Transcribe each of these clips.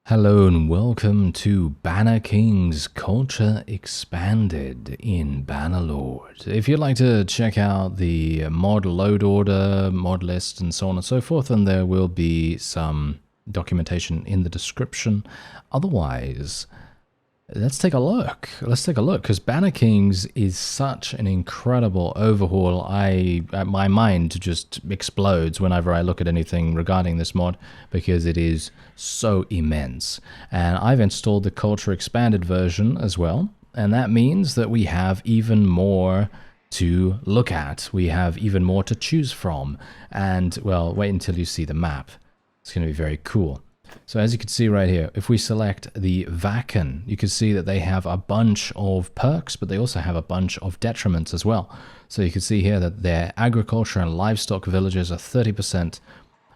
Hello and welcome to BannerKings Culture Expanded in Bannerlord. If you'd like to check out the mod load order, mod list, and so on and so forth, then there will be some documentation in the description. Otherwise, let's take a look. Because BannerKings is such an incredible overhaul. My mind just explodes whenever I look at anything regarding this mod because it is so immense. And I've installed the Culture Expanded version as well, and that means that we have even more to look at. We have even more to choose from. And, well, wait until you see the map. It's going to be very cool. So as you can see right here, if we select the Vacan, you can see that they have a bunch of perks, but they also have a bunch of detriments as well. So you can see here that their agriculture and livestock villages are 30%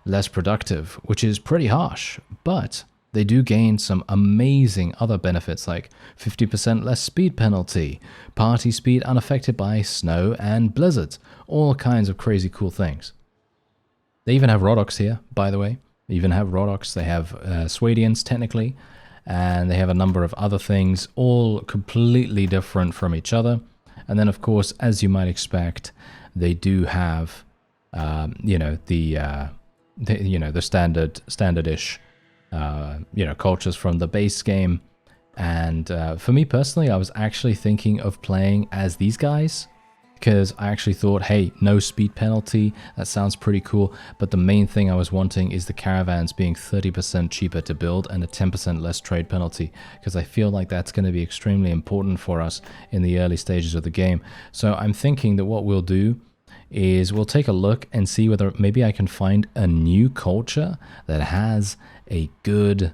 less productive, which is pretty harsh, but they do gain some amazing other benefits like 50% less speed penalty, party speed unaffected by snow and blizzards, all kinds of crazy cool things. They even have Rodox here, by the way. They even have Rodox, they have Swadians technically, and they have a number of other things, all completely different from each other. And then, of course, as you might expect, they do have, the standard-ish, cultures from the base game. And for me personally, I was actually thinking of playing as these guys, because I actually thought, hey, no speed penalty, that sounds pretty cool, but the main thing I was wanting is the caravans being 30% cheaper to build and a 10% less trade penalty, because I feel like that's going to be extremely important for us in the early stages of the game. So I'm thinking that what we'll do is we'll take a look and see whether maybe I can find a new culture that has a good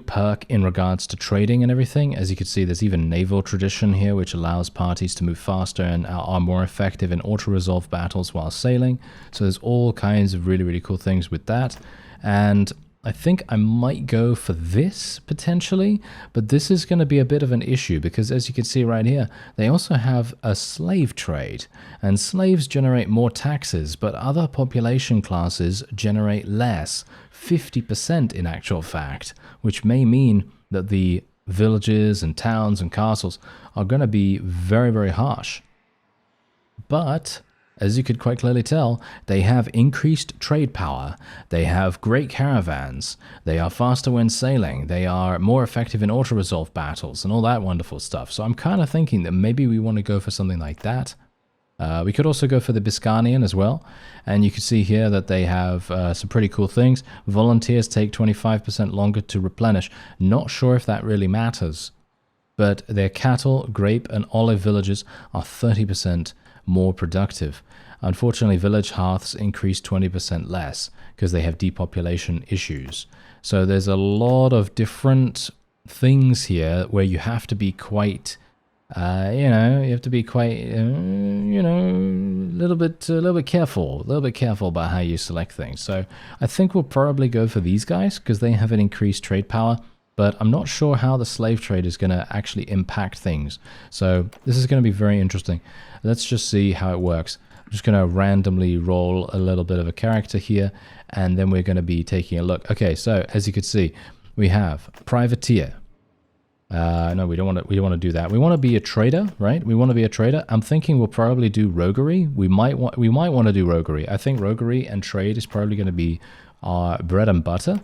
perk in regards to trading and everything. As you can see, there's even naval tradition here, which allows parties to move faster and are more effective in auto-resolve battles while sailing. So there's all kinds of really, really cool things with that. And I think I might go for this potentially, but this is going to be a bit of an issue because, as you can see right here, they also have a slave trade, and slaves generate more taxes, but other population classes generate less, 50% in actual fact, which may mean that the villages and towns and castles are going to be very, very harsh. But as you could quite clearly tell, they have increased trade power, they have great caravans, they are faster when sailing, they are more effective in auto-resolve battles, and all that wonderful stuff. So I'm kind of thinking that maybe we want to go for something like that. We could also go for the Biscanian as well, and you can see here that they have some pretty cool things. Volunteers take 25% longer to replenish. Not sure if that really matters, but their cattle, grape, and olive villages are 30% more productive. Unfortunately, village hearths increase 20% less because they have depopulation issues. So there's a lot of different things here where you have to be quite, you have to be quite, a little bit careful about how you select things. So I think we'll probably go for these guys because they have an increased trade power. But I'm not sure how the slave trade is going to actually impact things. So this is going to be very interesting. Let's just see how it works. I'm just going to randomly roll a little bit of a character here, and then we're going to be taking a look. Okay, so as you can see, we have privateer. No, we don't want to do that. We want to be a trader, right? We want to be a trader. I'm thinking we'll probably do roguery. We might want to do roguery. I think roguery and trade is probably going to be our bread and butter.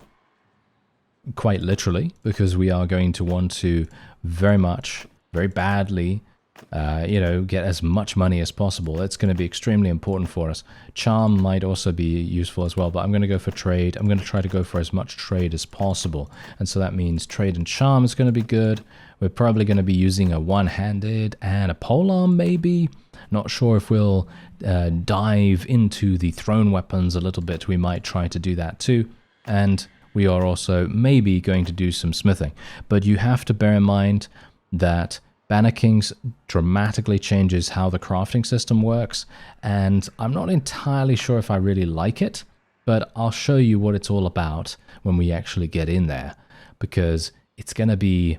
Quite literally, because we are going to want to very badly, get as much money as possible. That's going to be extremely important for us. Charm might also be useful as well, but I'm going to go for trade. I'm going to try to go for as much trade as possible. And so that means trade and charm is going to be good. We're probably going to be using a one-handed and a polearm maybe. Not sure if we'll dive into the thrown weapons a little bit. We might try to do that too. And we are also maybe going to do some smithing. But you have to bear in mind that BannerKings dramatically changes how the crafting system works, and I'm not entirely sure if I really like it, but I'll show you what it's all about when we actually get in there, because it's going to be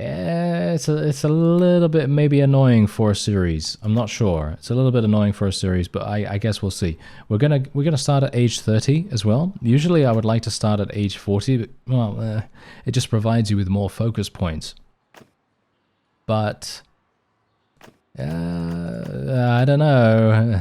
it's a little bit maybe annoying for a series. I'm not sure. It's a little bit annoying for a series, but I guess we'll see. We're gonna start at age 30 as well. Usually I would like to start at age 40, but well, it just provides you with more focus points. But I don't know.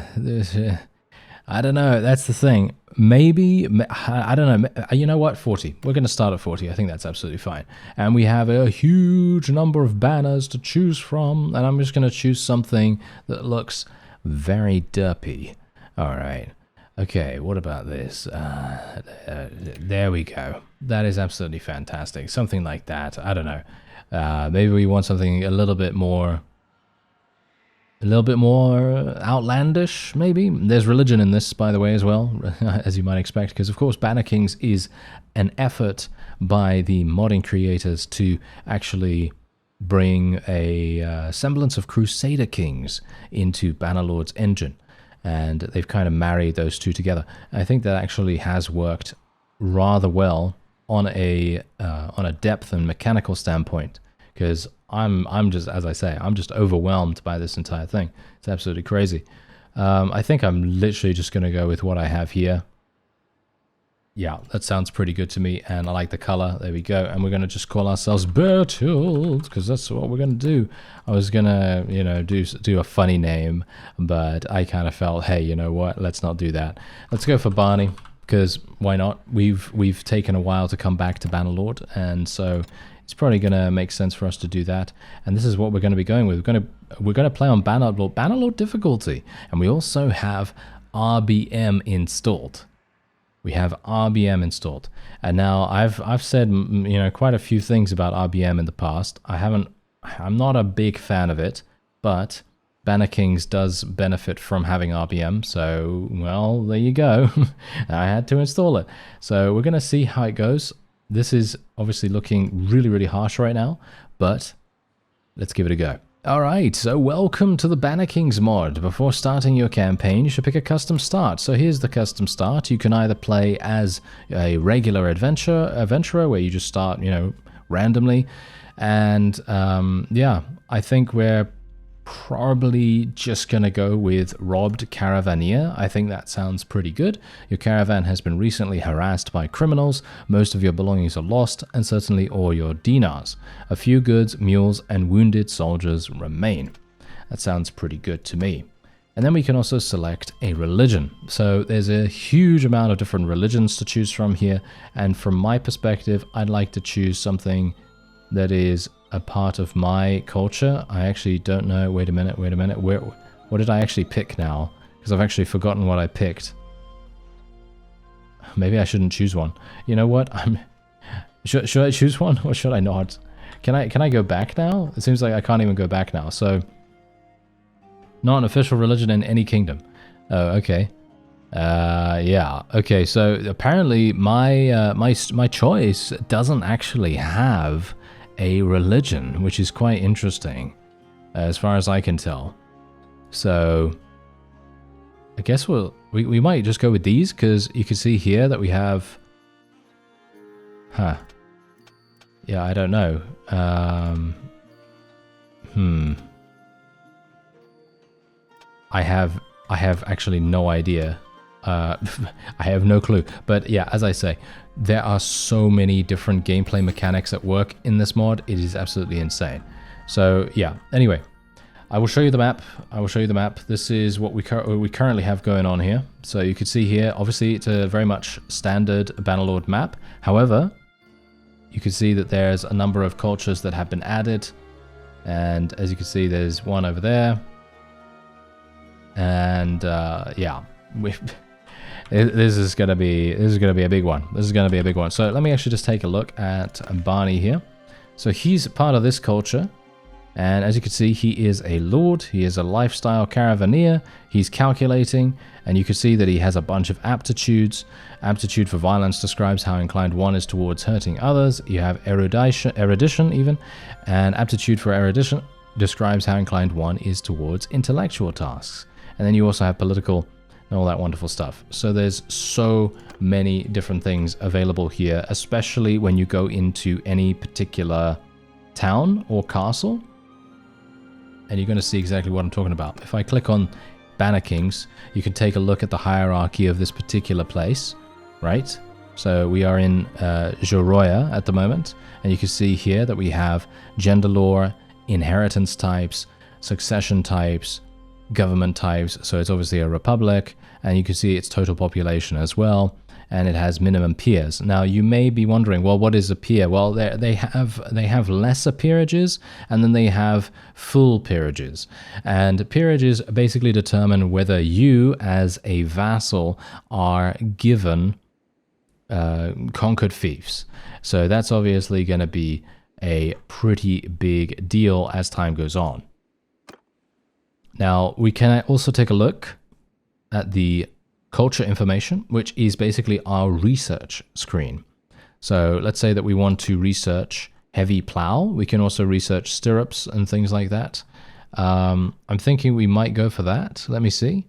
I don't know. That's the thing. Maybe, I don't know. You know what? 40. We're going to start at 40. I think that's absolutely fine. And we have a huge number of banners to choose from. And I'm just going to choose something that looks very derpy. All right. Okay, what about this? There we go. That is absolutely fantastic. Something like that. I don't know. Maybe we want something a little bit more outlandish, maybe. There's religion in this, by the way, as well, as you might expect, because of course BannerKings is an effort by the modding creators to actually bring a semblance of Crusader Kings into Bannerlord's engine, and they've kind of married those two together. I think that actually has worked rather well on a depth and mechanical standpoint, because I'm just, as I say, I'm just overwhelmed by this entire thing. It's absolutely crazy. I think I'm literally just going to go with what I have here. Yeah, that sounds pretty good to me, and I like the color. There we go. And we're going to just call ourselves Bertold, because that's what we're going to do. I was going to, you know, do a funny name, but I kind of felt, hey, you know what? Let's not do that. Let's go for Barney, because why not? We've taken a while to come back to Bannerlord, and so it's probably going to make sense for us to do that. And this is what we're going to be going with. We're going to play on Bannerlord difficulty, and we also have RBM installed. We have RBM installed, and now I've said, you know, quite a few things about RBM in the past. I'm not a big fan of it, but BannerKings does benefit from having RBM, so well, there you go. I had to install it, so we're going to see how it goes. This is obviously looking really, really harsh right now, but let's give it a go. Alright, so welcome to the BannerKings mod. Before starting your campaign, you should pick a custom start. So here's the custom start. You can either play as a regular adventurer, where you just start, you know, randomly. And yeah, I think we're probably just gonna go with robbed caravaneer. I think that sounds pretty good. Your caravan has been recently harassed by criminals. Most of your belongings are lost, and certainly all your dinars. A few goods, mules, and wounded soldiers remain. That sounds pretty good to me. And then we can also select a religion. So there's a huge amount of different religions to choose from here, and from my perspective, I'd like to choose something that is a part of my culture. I actually don't know. Wait a minute. What did I actually pick now? Because I've actually forgotten what I picked. Maybe I shouldn't choose one. You know what? Should I choose one or should I not? Can I go back now? It seems like I can't even go back now. So, not an official religion in any kingdom. Oh, okay. Yeah. Okay. So apparently my choice doesn't actually have a religion, which is quite interesting, as far as I can tell. So I guess we might just go with these, because you can see here that we have, yeah, I don't know. I have actually no idea. I have no clue. But yeah, as I say, there are so many different gameplay mechanics at work in this mod. It is absolutely insane. So yeah, anyway, I will show you the map. This is what we currently have going on here. So you can see here, obviously it's a very much standard Bannerlord map. However, you can see that there's a number of cultures that have been added. And as you can see, there's one over there. And yeah, this is gonna be a big one. So let me actually just take a look at Barney here. So he's part of this culture, and as you can see, he is a lord. He is a lifestyle caravaneer. He's calculating, and you can see that he has a bunch of aptitudes. Aptitude for violence describes how inclined one is towards hurting others. You have erudition even, and aptitude for erudition describes how inclined one is towards intellectual tasks. And then you also have political and all that wonderful stuff. So there's so many different things available here, especially when you go into any particular town or castle, and you're going to see exactly what I'm talking about. If I click on BannerKings, you can take a look at the hierarchy of this particular place, right? So we are in Joroya at the moment, and you can see here that we have gender lore, inheritance types, succession types, government types. So it's obviously a republic, and you can see its total population as well, and it has minimum peers. Now you may be wondering, well, what is a peer? Well, they have lesser peerages, and then they have full peerages. And peerages basically determine whether you as a vassal are given conquered fiefs. So that's obviously going to be a pretty big deal as time goes on. Now we can also take a look at the culture information, which is basically our research screen. So let's say that we want to research heavy plow. We can also research stirrups and things like that. I'm thinking we might go for that. Let me see.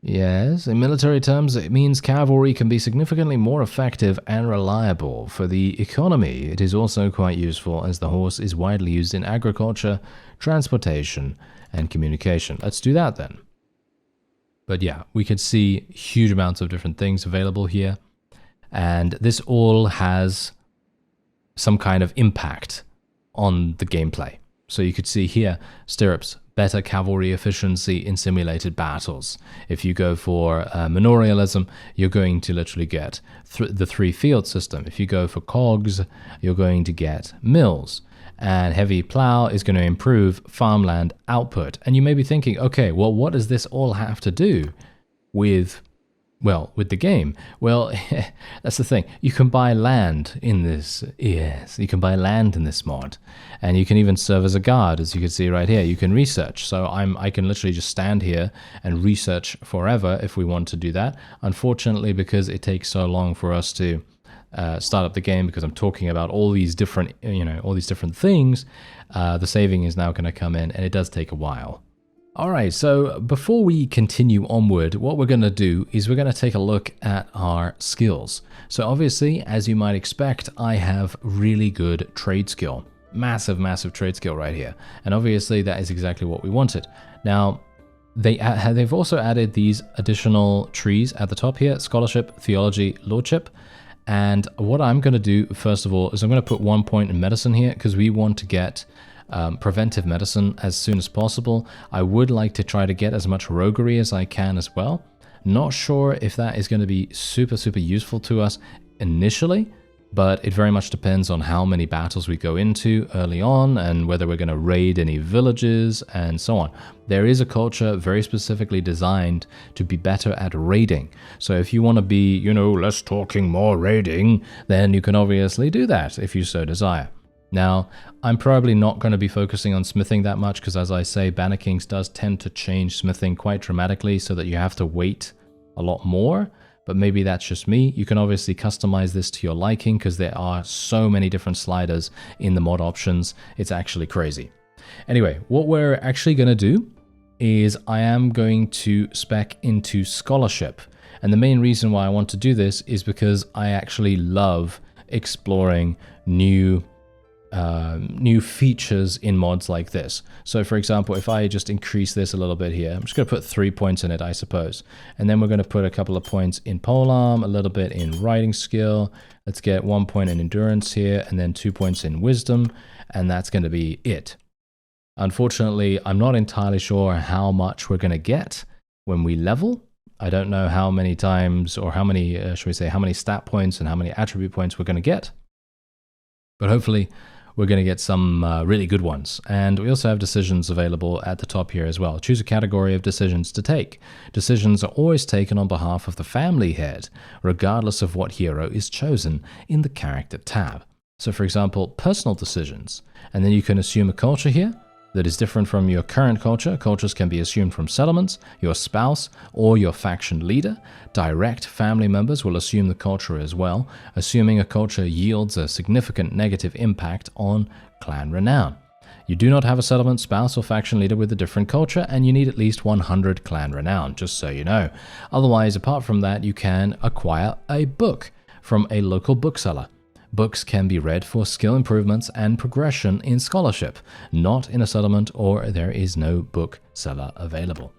Yes, in military terms, it means cavalry can be significantly more effective and reliable. For the economy, it is also quite useful as the horse is widely used in agriculture, transportation, and communication. Let's do that then. But yeah, we could see huge amounts of different things available here. And this all has some kind of impact on the gameplay. So you could see here, stirrups, better cavalry efficiency in simulated battles. If you go for manorialism, you're going to literally get the 3-field system. If you go for cogs, you're going to get mills. And heavy plow is going to improve farmland output. And you may be thinking, okay, well, what does this all have to do with, well, with the game? Well, that's the thing. You can buy land in this. Yes, you can buy land in this mod. And you can even serve as a guard, as you can see right here. You can research. So I can literally just stand here and research forever if we want to do that. Unfortunately, because it takes so long for us to start up the game, because I'm talking about all these different, all these different things, the saving is now going to come in, and it does take a while. All right, so before we continue onward, what we're going to do is we're going to take a look at our skills. So obviously, as you might expect, I have really good trade skill. Massive trade skill right here. And obviously, that is exactly what we wanted. Now, they've also added these additional trees at the top here: scholarship, theology, lordship. And what I'm going to do, first of all, is I'm going to put 1 point in medicine here, because we want to get preventive medicine as soon as possible. I would like to try to get as much roguery as I can as well. Not sure if that is going to be super useful to us initially, but it very much depends on how many battles we go into early on and whether we're going to raid any villages and so on. There is a culture very specifically designed to be better at raiding. So if you want to be, less talking, more raiding, then you can obviously do that if you so desire. Now, I'm probably not going to be focusing on smithing that much because, as I say, BannerKings does tend to change smithing quite dramatically so that you have to wait a lot more. But maybe that's just me. You can obviously customize this to your liking because there are so many different sliders in the mod options. It's actually crazy. Anyway, what we're actually going to do is I am going to spec into scholarship. And the main reason why I want to do this is because I actually love exploring new features in mods like this. So for example, if I just increase this a little bit here, I'm just going to put 3 points in it, I suppose. And then we're going to put a couple of points in polearm, a little bit in riding skill. Let's get 1 point in endurance here, and then 2 points in wisdom. And that's going to be it. Unfortunately, I'm not entirely sure how much we're going to get when we level. I don't know how many times, or how many, how many stat points and how many attribute points we're going to get. But hopefully, we're going to get some really good ones. And we also have decisions available at the top here as well. Choose a category of decisions to take. Decisions are always taken on behalf of the family head, regardless of what hero is chosen in the character tab. So for example, personal decisions. And then you can assume a culture here that is different from your current culture. Cultures can be assumed from settlements, your spouse, or your faction leader. Direct family members will assume the culture as well. Assuming a culture yields a significant negative impact on clan renown. You do not have a settlement, spouse, or faction leader with a different culture, and you need at least 100 clan renown, just so you know. Otherwise, apart from that, you can acquire a book from a local bookseller. Books can be read for skill improvements and progression in scholarship, not in a settlement, or there is no book seller available.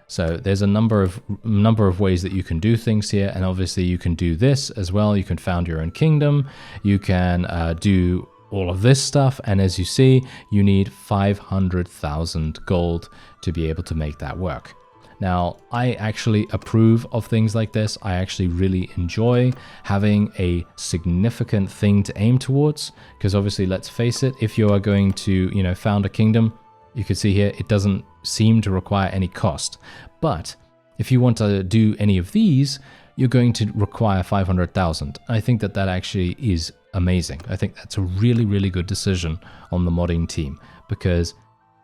So there's a number of ways that you can do things here, and obviously you can do this as well. You can found your own kingdom, you can do all of this stuff, and as you see, you need 500,000 gold to be able to make that work. Now, I actually approve of things like this. I actually really enjoy having a significant thing to aim towards, because obviously, let's face it, if you are going to, found a kingdom, you can see here, it doesn't seem to require any cost. But if you want to do any of these, you're going to require 500,000. I think that actually is amazing. I think that's a really, really good decision on the modding team, because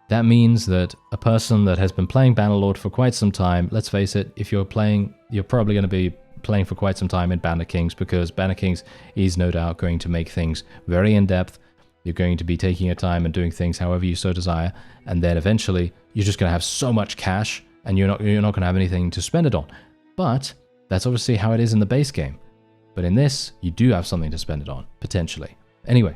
that means that a person that has been playing Bannerlord for quite some time, let's face it, if you're playing, you're probably going to be playing for quite some time in BannerKings, because BannerKings is no doubt going to make things very in-depth. You're going to be taking your time and doing things however you so desire, and then eventually you're just going to have so much cash, and you're not going to have anything to spend it on. But that's obviously how it is in the base game. But in this, you do have something to spend it on, potentially. Anyway,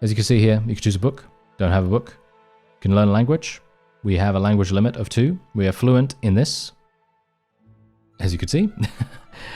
as you can see here, you can choose a book. Don't have a book. You can learn a language. We have a language limit of 2. We are fluent in this, as you can see.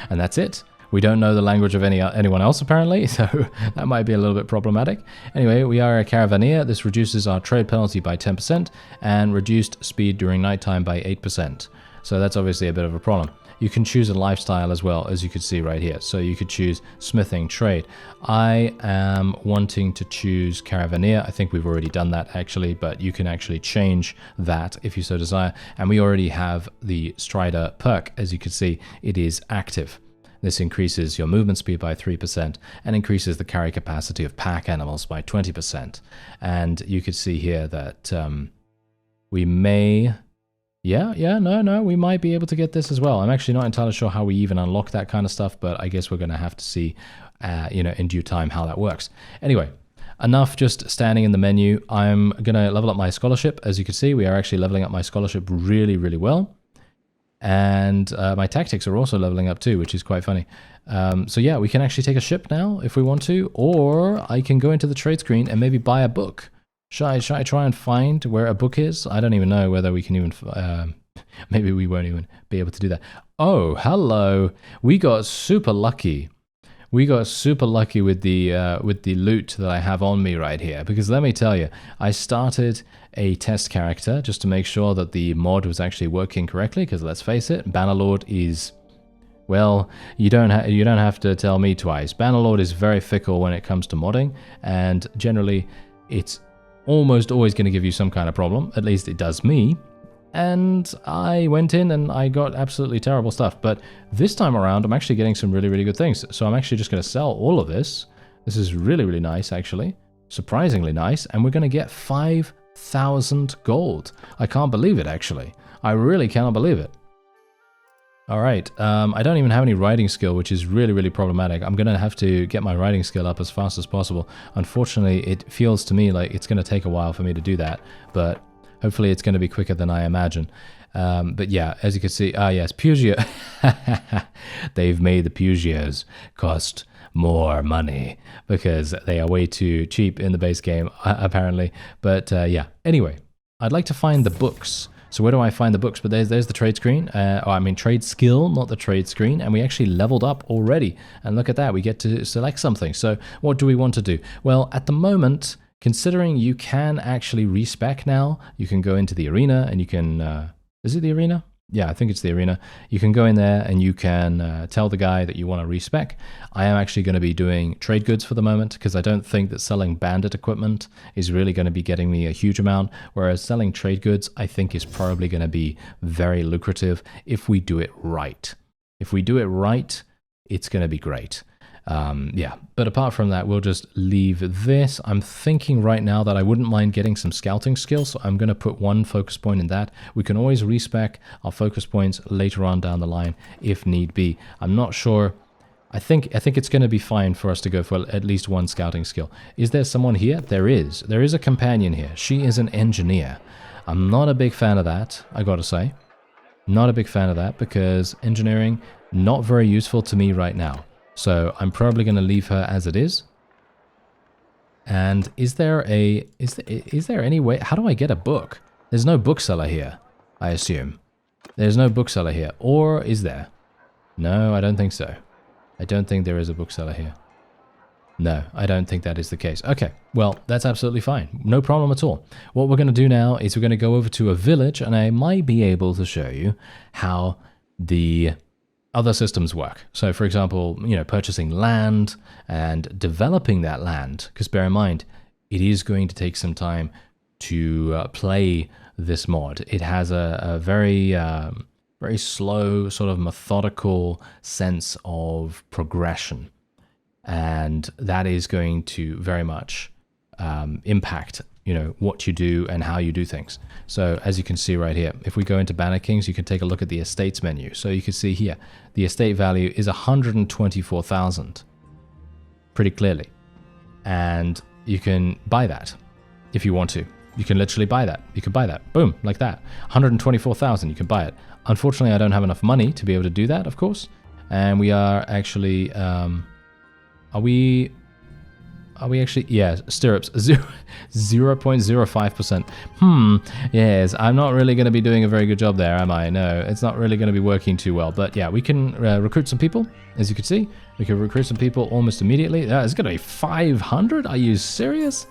And that's it. We don't know the language of anyone else, apparently, so that might be a little bit problematic. Anyway, we are a caravaneer. This reduces our trade penalty by 10% and reduced speed during nighttime by 8%. So that's obviously a bit of a problem. You can choose a lifestyle as well, as you can see right here. So you could choose smithing, trade. I am wanting to choose caravaneer. I think we've already done that actually, but you can actually change that if you so desire. And we already have the Strider perk. As you can see, it is active. This increases your movement speed by 3% and increases the carry capacity of pack animals by 20%. And you could see here that we may... we might be able to get this as well. I'm actually not entirely sure how we even unlock that kind of stuff, but I guess we're going to have to see, in due time how that works. Anyway, enough just standing in the menu. I'm going to level up my scholarship. As you can see, we are actually leveling up my scholarship really, really well. And my tactics are also leveling up too, which is quite funny. So yeah, we can actually take a ship now if we want to, or I can go into the trade screen and maybe buy a book. Should I try and find where a book is? I don't even know whether we can even... maybe we won't even be able to do that. Oh, hello. We got super lucky. We got super lucky with the loot that I have on me right here. Because let me tell you, I started a test character just to make sure that the mod was actually working correctly. Because let's face it, Bannerlord is... Well, you don't have to tell me twice. Bannerlord is very fickle when it comes to modding. And generally, it's almost always going to give you some kind of problem. At least it does me. And I went in and I got absolutely terrible stuff. But this time around, I'm actually getting some really, really good things. So I'm actually just going to sell all of this. This is really, really nice, actually. Surprisingly nice. And we're going to get 5,000 gold. I can't believe it, actually. I really cannot believe it. All right, I don't even have any writing skill, which is really, really problematic. I'm going to have to get my writing skill up as fast as possible. Unfortunately, it feels to me like it's going to take a while for me to do that, but hopefully it's going to be quicker than I imagine. But yeah, as you can see, yes, Pugio. They've made the Pugios cost more money because they are way too cheap in the base game, apparently. But yeah, anyway, I'd like to find the books. So where do I find the books? But there's the trade screen. Trade skill, not the trade screen. And we actually leveled up already. And look at that, we get to select something. So what do we want to do? Well, at the moment, considering you can actually respec now, you can go into the arena and you can... is it the arena? Yeah, I think it's the arena. You can go in there and you can tell the guy that you want to respec. I am actually going to be doing trade goods for the moment because I don't think that selling bandit equipment is really going to be getting me a huge amount, whereas selling trade goods I think is probably going to be very lucrative if we do it right. If we do it right, it's going to be great. Yeah, but apart from that, we'll just leave this. I'm thinking right now that I wouldn't mind getting some scouting skills, so I'm going to put one focus point in that. We can always respec our focus points later on down the line if need be. I'm not sure. I think it's going to be fine for us to go for at least one scouting skill. Is there someone here? There is. There is a companion here. She is an engineer. I'm not a big fan of that, I gotta say. Not a big fan of that because engineering, not very useful to me right now. So I'm probably going to leave her as it is. And is there any way? How do I get a book? There's no bookseller here, I assume. There's no bookseller here. Or is there? No, I don't think so. I don't think there is a bookseller here. No, I don't think that is the case. Okay, well, that's absolutely fine. No problem at all. What we're going to do now is we're going to go over to a village, and I might be able to show you how the other systems work. So, for example, you know, purchasing land and developing that land, because bear in mind, it is going to take some time to play this mod. It has a very, very slow, sort of methodical sense of progression. And that is going to very much impact, you know, what you do and how you do things. So as you can see right here, if we go into BannerKings, you can take a look at the estates menu. So you can see here, the estate value is 124,000, pretty clearly. And you can buy that if you want to. You can literally buy that. You can buy that. Boom, like that. 124,000, you can buy it. Unfortunately, I don't have enough money to be able to do that, of course. And we are actually... Are we actually, yeah, stirrups, 0.05%. Yes, I'm not really going to be doing a very good job there, am I? No, it's not really going to be working too well. But yeah, we can recruit some people, as you can see. We can recruit some people almost immediately. It's going to be 500? Are you serious?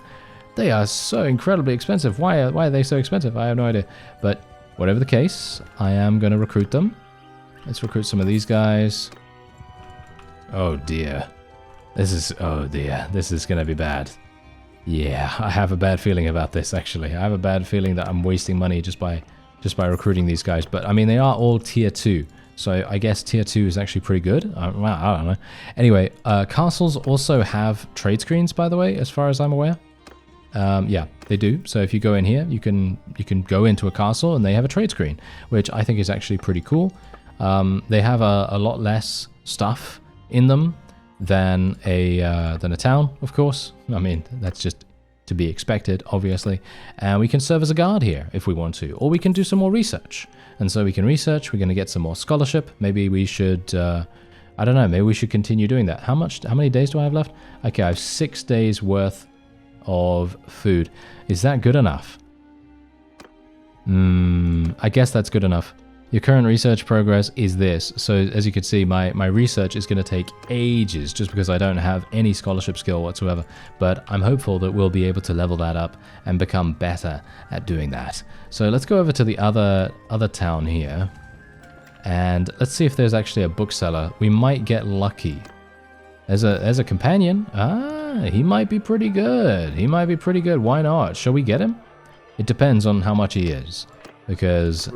They are so incredibly expensive. Why are they so expensive? I have no idea. But whatever the case, I am going to recruit them. Let's recruit some of these guys. Oh dear. Oh dear, this is gonna be bad. Yeah, I have a bad feeling about this, actually. I have a bad feeling that I'm wasting money just by recruiting these guys. But I mean, they are all tier 2, so I guess tier 2 is actually pretty good. Well, I don't know. Anyway, castles also have trade screens, by the way, as far as I'm aware. Yeah, they do. So if you go in here, you can go into a castle and they have a trade screen, which I think is actually pretty cool. They have a lot less stuff in them than a town, of course. I mean, that's just to be expected, obviously. And we can serve as a guard here if we want to, or we can do some more research. And so we can research. We're going to get some more scholarship. Maybe we should, I don't know. Maybe we should continue doing that. How many days do I have left? Okay, I have 6 days worth of food. Is that good enough? I guess that's good enough. Your current research progress is this. So as you can see, my research is going to take ages just because I don't have any scholarship skill whatsoever. But I'm hopeful that we'll be able to level that up and become better at doing that. So let's go over to the other town here. And let's see if there's actually a bookseller. We might get lucky. There's a companion. He might be pretty good. He might be pretty good. Why not? Shall we get him? It depends on how much he is. Because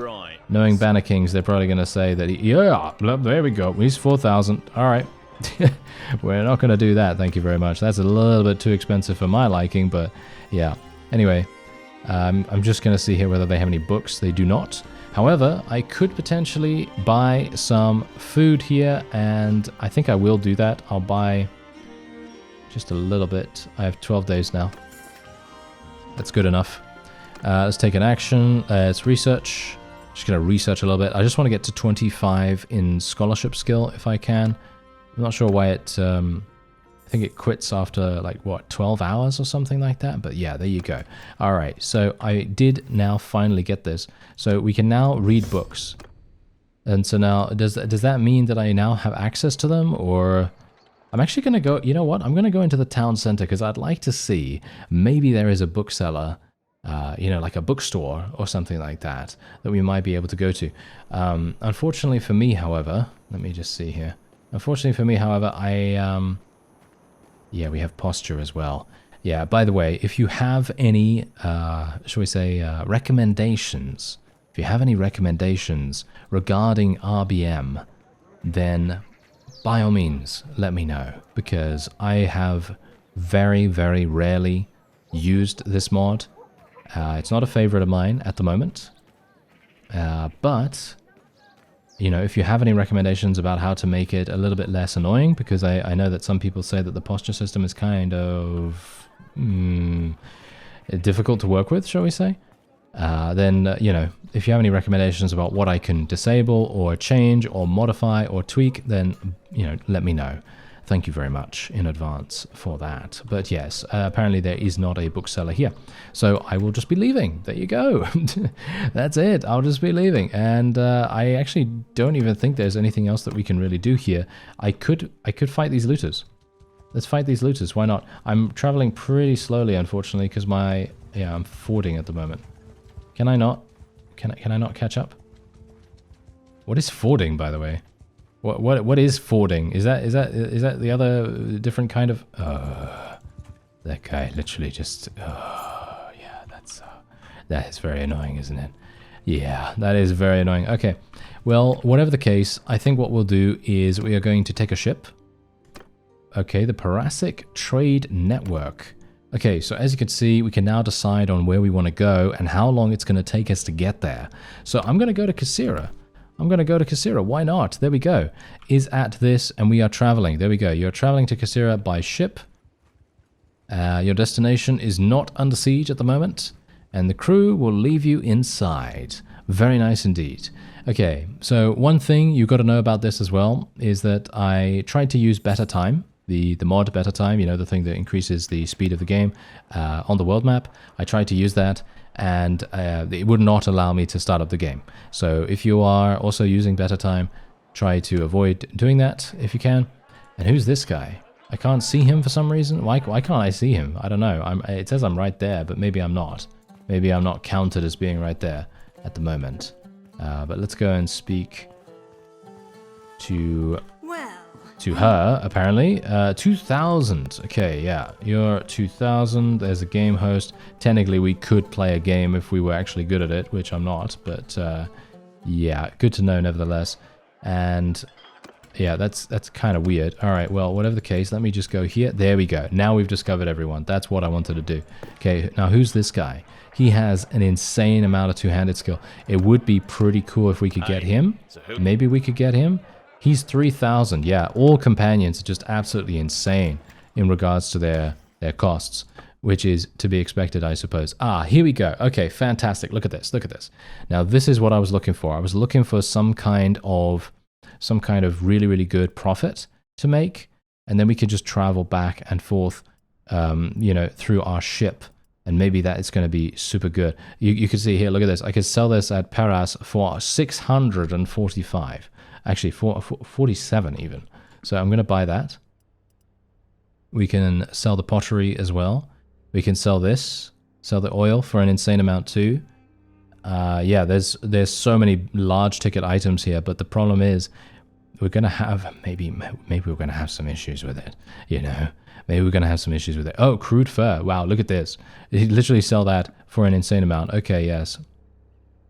knowing BannerKings, they're probably going to say that, yeah, there we go. He's 4,000. All right. We're not going to do that. Thank you very much. That's a little bit too expensive for my liking, but yeah. Anyway, I'm just going to see here whether they have any books. They do not. However, I could potentially buy some food here, and I think I will do that. I'll buy just a little bit. I have 12 days now. That's good enough. Let's take an action. Let's research. Just going to research a little bit. I just want to get to 25 in scholarship skill if I can. I'm not sure why it... I think it quits after, like, what, 12 hours or something like that? But yeah, there you go. All right, so I did now finally get this. So we can now read books. And so now, does that mean that I now have access to them? Or... I'm actually going to go... You know what? I'm going to go into the town center because I'd like to see... Maybe there is a bookseller... you know, like a bookstore or something like that we might be able to go to. Unfortunately for me, however, let me just see here. Unfortunately for me, however, yeah, we have posture as well. Yeah, by the way, if you have any, shall we say, recommendations, if you have any recommendations regarding RBM, then by all means, let me know, because I have very, very rarely used this mod. It's not a favorite of mine at the moment, but, you know, if you have any recommendations about how to make it a little bit less annoying, because I know that some people say that the posture system is kind of difficult to work with, shall we say, then, you know, if you have any recommendations about what I can disable or change or modify or tweak, then, you know, let me know. Thank you very much in advance for that. But yes, apparently there is not a bookseller here. So I will just be leaving. There you go. That's it. I'll just be leaving. And I actually don't even think there's anything else that we can really do here. I could fight these looters. Let's fight these looters. Why not? I'm traveling pretty slowly, unfortunately, because I'm fording at the moment. Can I not? Can I not catch up? What is fording, by the way? What is fording? Is that the other different kind of? That guy literally just. Yeah, that is very annoying, isn't it? Yeah, that is very annoying. Okay, well, whatever the case, I think what we'll do is we are going to take a ship. Okay, the Parasic Trade Network. Okay, so as you can see, we can now decide on where we want to go and how long it's going to take us to get there. So I'm going to go to Crusader. Why not? There we go. Is at this, and we are traveling. There we go. You're traveling to Crusader by ship. Your destination is not under siege at the moment, and the crew will leave you inside. Very nice indeed. Okay, so one thing you've got to know about this as well is that I tried to use better time. The mod better time, you know, the thing that increases the speed of the game on the world map. I tried to use that, and it would not allow me to start up the game. So if you are also using better time, try to avoid doing that if you can. And who's this guy? I can't see him for some reason. Why can't I see him? I don't know. It says I'm right there, but maybe I'm not. Maybe I'm not counted as being right there at the moment. But let's go and speak to her, apparently. 2000. Okay, yeah. You're 2000. There's a game host. Technically, we could play a game if we were actually good at it, which I'm not. But, yeah, good to know nevertheless. And, yeah, that's kind of weird. All right, well, whatever the case, let me just go here. There we go. Now we've discovered everyone. That's what I wanted to do. Okay, now who's this guy? He has an insane amount of two-handed skill. It would be pretty cool if we could get him. Maybe we could get him. He's 3,000. Yeah, all companions are just absolutely insane in regards to their costs, which is to be expected, I suppose. Ah, here we go. Okay, fantastic. Look at this. Look at this. Now, this is what I was looking for. I was looking for some kind of really, really good profit to make, and then we could just travel back and forth, you know, through our ship, and maybe that is going to be super good. You can see here. Look at this. I could sell this at Paras for 645. Actually, 47 even. So I'm going to buy that. We can sell the pottery as well. We can sell this, sell the oil for an insane amount too. Yeah, there's so many large ticket items here, but the problem is we're going to have, maybe we're going to have some issues with it, you know. Maybe we're going to have some issues with it. Oh, crude fur. Wow, look at this. You literally sell that for an insane amount. Okay, yes.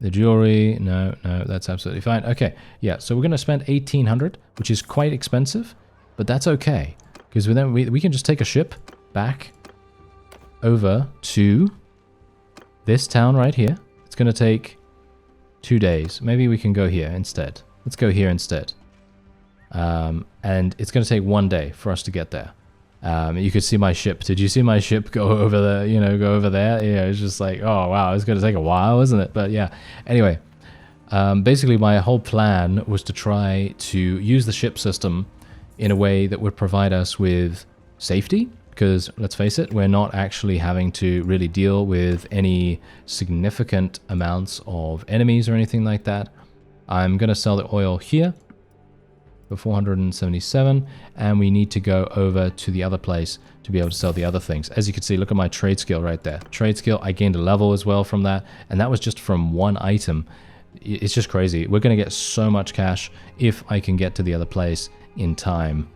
The jewelry, no, that's absolutely fine. Okay, yeah, so we're going to spend 1,800, which is quite expensive, but that's okay, because then we can just take a ship back over to this town right here. It's going to take 2 days. Maybe we can go here instead. Let's go here instead. And it's going to take 1 day for us to get there. You could see my ship. Did you see my ship go over there? You know, go over there. Yeah, it's just like, oh wow, it's going to take a while, isn't it? But yeah. Anyway, basically my whole plan was to try to use the ship system in a way that would provide us with safety. Because let's face it, we're not actually having to really deal with any significant amounts of enemies or anything like that. I'm going to sell the oil here for 477, and we need to go over to the other place to be able to sell the other things. As you can see, look at my trade skill right there. Trade skill, I gained a level as well from that, and that was just from one item. It's just crazy. We're going to get so much cash if I can get to the other place in time,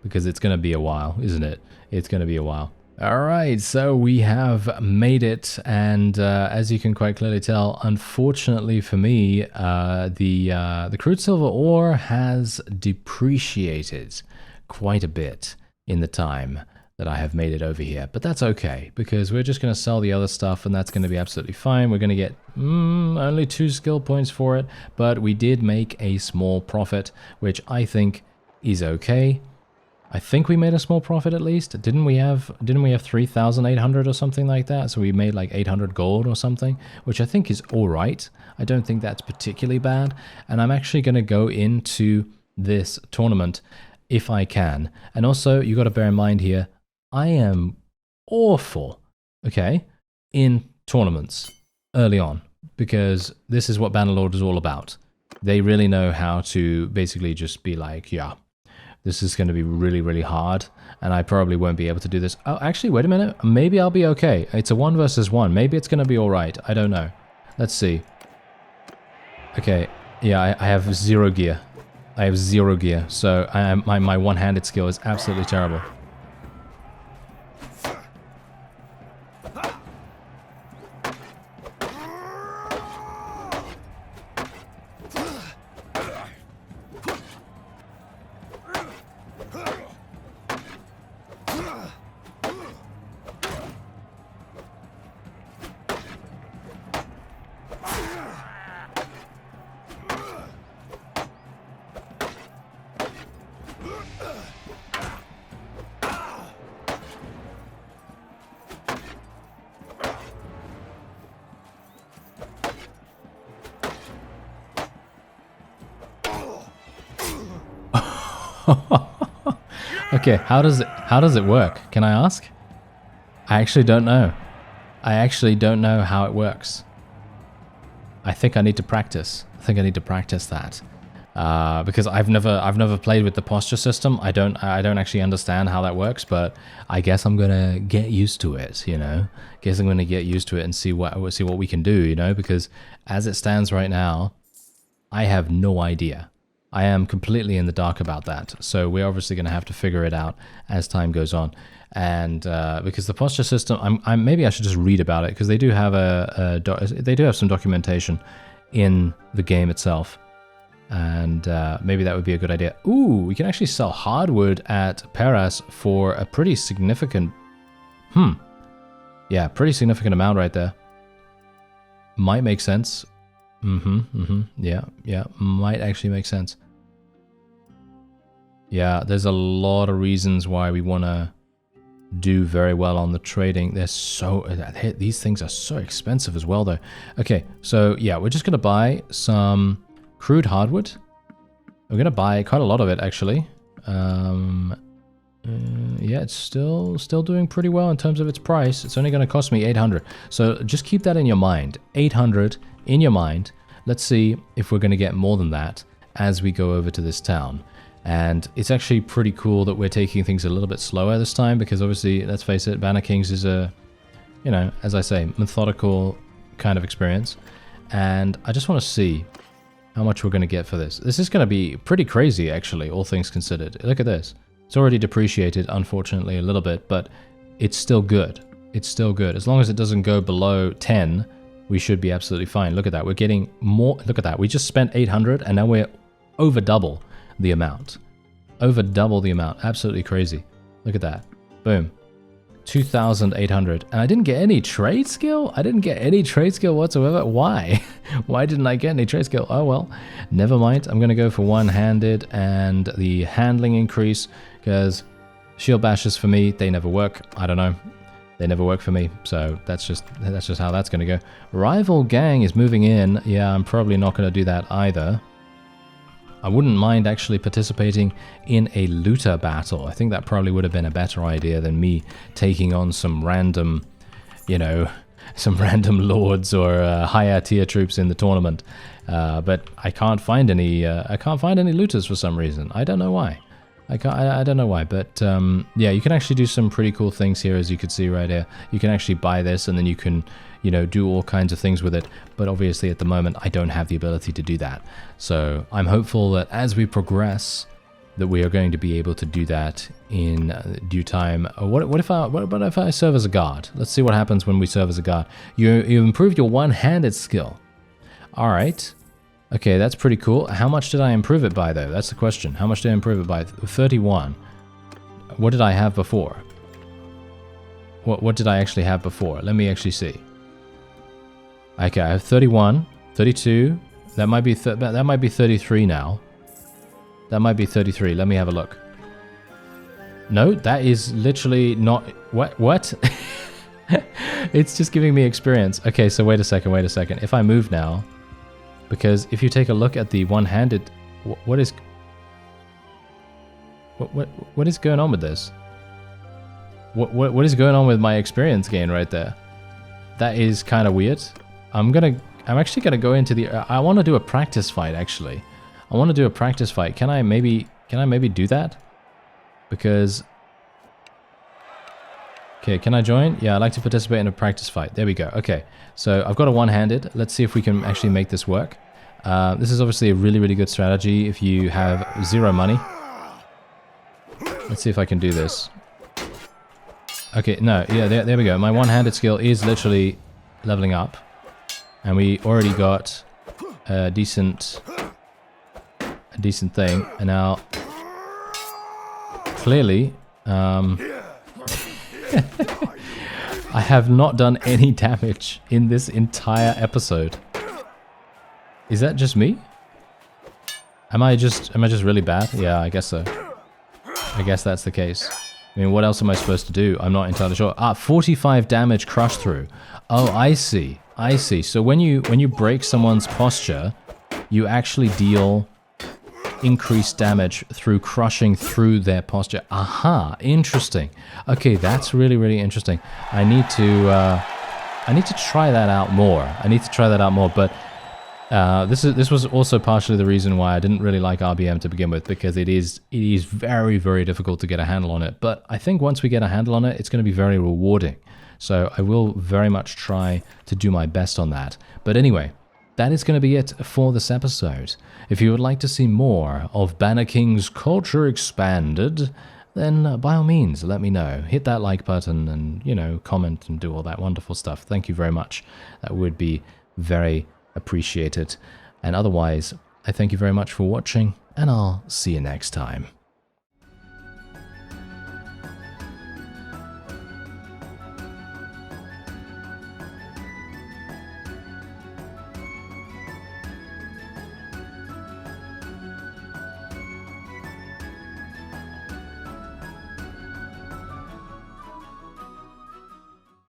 because it's going to be a while, isn't it? It's going to be a while. All right, so we have made it, and as you can quite clearly tell, unfortunately for me, the crude silver ore has depreciated quite a bit in the time that I have made it over here. But that's okay, because we're just going to sell the other stuff, and that's going to be absolutely fine. We're going to get only 2 skill points for it, but we did make a small profit, which I think is okay. I think we made a small profit at least. Didn't we have 3,800 or something like that? So we made like 800 gold or something, which I think is all right. I don't think that's particularly bad. And I'm actually going to go into this tournament if I can. And also, you got to bear in mind here, I am awful, okay, in tournaments early on, because this is what Bannerlord is all about. They really know how to basically just be like, yeah, this is going to be really, really hard, and I probably won't be able to do this. Oh, actually, wait a minute. Maybe I'll be okay. It's a 1 versus 1. Maybe it's going to be all right. I don't know. Let's see. Okay, yeah, I have 0 gear. I have 0 gear, so my one-handed skill is absolutely terrible. Okay, how does it work? Can I ask? I actually don't know. I actually don't know how it works. I think I need to practice. I think I need to practice that. Because I've never played with the posture system. I don't actually understand how that works, but I guess I'm gonna get used to it, you know. Guess I'm gonna get used to it and see what we can do, you know, because as it stands right now, I have no idea. I am completely in the dark about that. So we're obviously going to have to figure it out as time goes on. And because the posture system, maybe I should just read about it, because they do have they do have some documentation in the game itself. And maybe that would be a good idea. Ooh, we can actually sell hardwood at Paras for a pretty significant, yeah, pretty significant amount right there. Might make sense. Yeah, might actually make sense. Yeah, there's a lot of reasons why we want to do very well on the trading. These things are so expensive as well, though. Okay, so yeah, we're just going to buy some crude hardwood. We're going to buy quite a lot of it, actually. Yeah, it's still doing pretty well in terms of its price. It's only going to cost me 800. So just keep that in your mind. 800 in your mind. Let's see if we're going to get more than that as we go over to this town. And it's actually pretty cool that we're taking things a little bit slower this time, because obviously, let's face it, BannerKings is a, you know, as I say, methodical kind of experience. And I just want to see how much we're going to get for this. This is going to be pretty crazy, actually, all things considered. Look at this. It's already depreciated, unfortunately, a little bit, but it's still good. It's still good. As long as it doesn't go below 10, we should be absolutely fine. Look at that. We're getting more. Look at that. We just spent 800, and now we're over double the amount. Over double the amount. Absolutely crazy. Look at that. Boom. 2,800. And I didn't get any trade skill? I didn't get any trade skill whatsoever. Why? Why didn't I get any trade skill? Oh, well. Never mind. I'm going to go for one-handed and the handling increase, because shield bashes for me, they never work. I don't know. They never work for me. So that's just how that's going to go. Rival gang is moving in. Yeah, I'm probably not going to do that either. I wouldn't mind actually participating in a looter battle. I think that probably would have been a better idea than me taking on some random, you know, some random lords or higher tier troops in the tournament. But I can't find any. I can't find any looters for some reason. I don't know why. I don't know why, but yeah, you can actually do some pretty cool things here, as you can see right here. You can actually buy this, and then you can, you know, do all kinds of things with it. But obviously, at the moment, I don't have the ability to do that. So I'm hopeful that as we progress, that we are going to be able to do that in due time. What if I serve as a guard? Let's see what happens when we serve as a guard. You improved your one-handed skill. All right. Okay, that's pretty cool. How much did I improve it by, though? That's the question. How much did I improve it by? 31. What did I have before? What did I actually have before? Let me actually see. Okay, I have 31, 32. That might be 33 now. That might be 33. Let me have a look. No, that is literally not... What? It's just giving me experience. Okay, so wait a second. If I move now... Because if you take a look at the one-handed... What What is going on with this? What is going on with my experience gain right there? That is kind of weird. I'm actually gonna go into the. I want to do a practice fight actually. I want to do a practice fight. Can I maybe do that? Because. Okay, can I join? Yeah, I'd like to participate in a practice fight. There we go. Okay, so I've got a one-handed. Let's see if we can actually make this work. This is obviously a really good strategy if you have 0 money. Let's see if I can do this. Okay, no, yeah, there we go. My one-handed skill is literally leveling up. And we already got a decent thing. And now, clearly, I have not done any damage in this entire episode. Is that just me? Am I just really bad? Yeah, I guess so. I guess that's the case. I mean, what else am I supposed to do? I'm not entirely sure. 45 damage crush through. Oh, I see. I see. So when you break someone's posture, you actually deal increased damage through crushing through their posture. Aha, interesting. Okay, that's really interesting. I need to try that out more. But this was also partially the reason why I didn't really like RBM to begin with, because it is very difficult to get a handle on it. But I think once we get a handle on it, it's going to be very rewarding. So I will very much try to do my best on that. But anyway, that is going to be it for this episode. If you would like to see more of BannerKings culture expanded, then by all means, let me know. Hit that like button and, you know, comment and do all that wonderful stuff. Thank you very much. That would be very appreciated. And otherwise, I thank you very much for watching, and I'll see you next time.